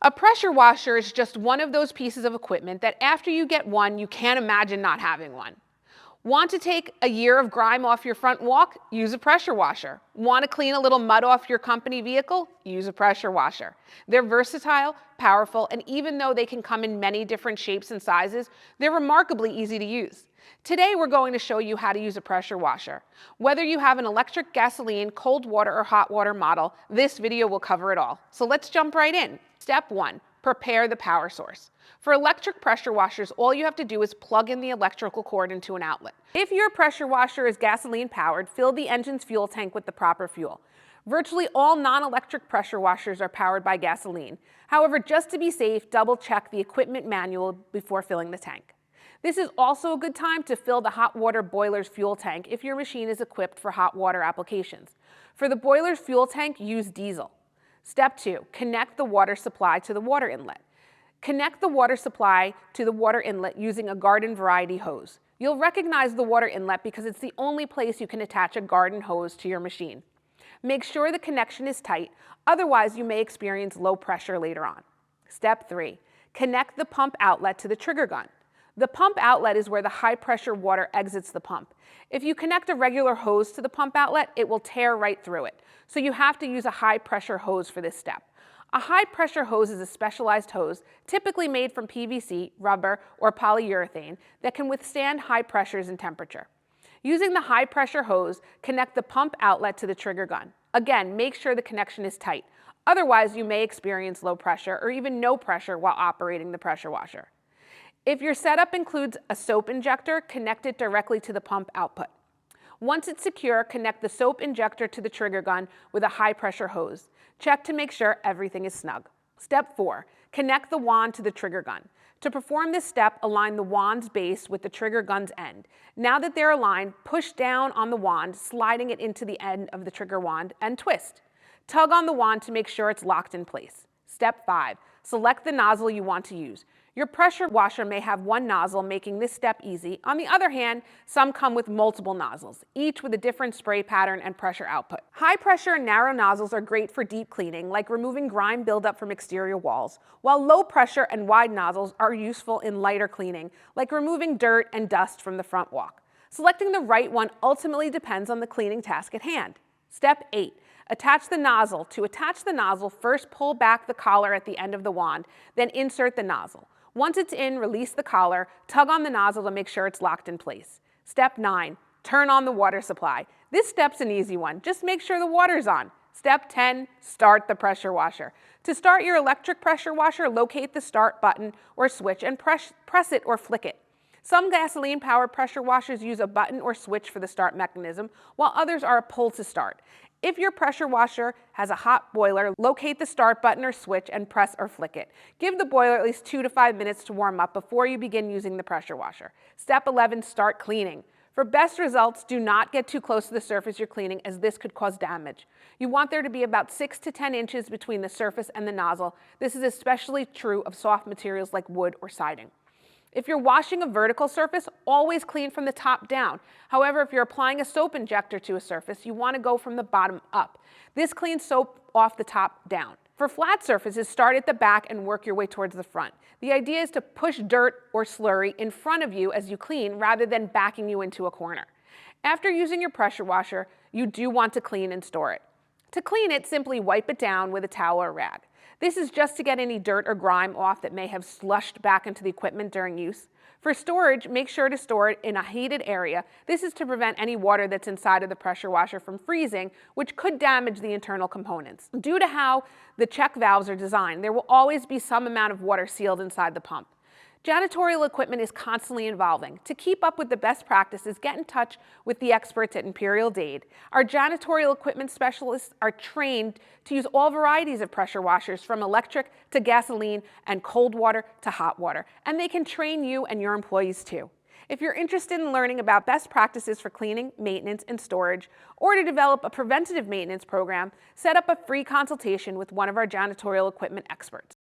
A pressure washer is just one of those pieces of equipment that after you get one, you can't imagine not having one. Want to take a year of grime off your front walk? Use a pressure washer. Want to clean a little mud off your company vehicle? Use a pressure washer. They're versatile, powerful, and even though they can come in many different shapes and sizes, they're remarkably easy to use. Today we're going to show you how to use a pressure washer. Whether you have an electric, gasoline, cold water, or hot water model, this video will cover it all. So let's jump right in. Step 1. Prepare the power source. For electric pressure washers, all you have to do is plug in the electrical cord into an outlet. If your pressure washer is gasoline powered, fill the engine's fuel tank with the proper fuel. Virtually all non-electric pressure washers are powered by gasoline. However, just to be safe, double check the equipment manual before filling the tank. This is also a good time to fill the hot water boiler's fuel tank if your machine is equipped for hot water applications. For the boiler's fuel tank, use diesel. Step 2. Connect the water supply to the water inlet. Connect the water supply to the water inlet using a garden variety hose. You'll recognize the water inlet because it's the only place you can attach a garden hose to your machine. Make sure the connection is tight, otherwise you may experience low pressure later on. Step 3. Connect the pump outlet to the trigger gun. The pump outlet is where the high pressure water exits the pump. If you connect a regular hose to the pump outlet, it will tear right through it. So you have to use a high pressure hose for this step. A high pressure hose is a specialized hose, typically made from PVC, rubber, or polyurethane that can withstand high pressures and temperature. Using the high pressure hose, connect the pump outlet to the trigger gun. Again, make sure the connection is tight. Otherwise, you may experience low pressure or even no pressure while operating the pressure washer. If your setup includes a soap injector, connect it directly to the pump output. Once it's secure, connect the soap injector to the trigger gun with a high pressure hose. Check to make sure everything is snug. Step 4. Connect the wand to the trigger gun. To perform this step, align the wand's base with the trigger gun's end. Now that they're aligned, push down on the wand, sliding it into the end of the trigger wand, and twist. Tug on the wand to make sure it's locked in place. Step 5. Select the nozzle you want to use. Your pressure washer may have one nozzle, making this step easy. On the other hand, some come with multiple nozzles, each with a different spray pattern and pressure output. High pressure and narrow nozzles are great for deep cleaning, like removing grime buildup from exterior walls, while low pressure and wide nozzles are useful in lighter cleaning, like removing dirt and dust from the front walk. Selecting the right one ultimately depends on the cleaning task at hand. Step 8. Attach the nozzle. To attach the nozzle, first pull back the collar at the end of the wand, then insert the nozzle. Once it's in, release the collar, tug on the nozzle to make sure it's locked in place. Step 9. Turn on the water supply. This step's an easy one. Just make sure the water's on. Step 10. Start the pressure washer. To start your electric pressure washer, locate the start button or switch and press it or flick it. Some gasoline-powered pressure washers use a button or switch for the start mechanism, while others are a pull to start. If your pressure washer has a hot boiler, locate the start button or switch and press or flick it. Give the boiler at least 2 to 5 minutes to warm up before you begin using the pressure washer. Step 11. Start cleaning. For best results, do not get too close to the surface you're cleaning, as this could cause damage. You want there to be about 6 to 10 inches between the surface and the nozzle. This is especially true of soft materials like wood or siding. If you're washing a vertical surface, always clean from the top down. However, if you're applying a soap injector to a surface, you want to go from the bottom up. This cleans soap off the top down. For flat surfaces, start at the back and work your way towards the front. The idea is to push dirt or slurry in front of you as you clean rather than backing you into a corner. After using your pressure washer, you do want to clean and store it. To clean it, simply wipe it down with a towel or rag. This is just to get any dirt or grime off that may have slushed back into the equipment during use. For storage, make sure to store it in a heated area. This is to prevent any water that's inside of the pressure washer from freezing, which could damage the internal components. Due to how the check valves are designed, there will always be some amount of water sealed inside the pump. Janitorial equipment is constantly evolving. To keep up with the best practices, get in touch with the experts at Imperial Dade. Our janitorial equipment specialists are trained to use all varieties of pressure washers, from electric to gasoline and cold water to hot water, and they can train you and your employees too. If you're interested in learning about best practices for cleaning, maintenance, and storage, or to develop a preventative maintenance program, set up a free consultation with one of our janitorial equipment experts.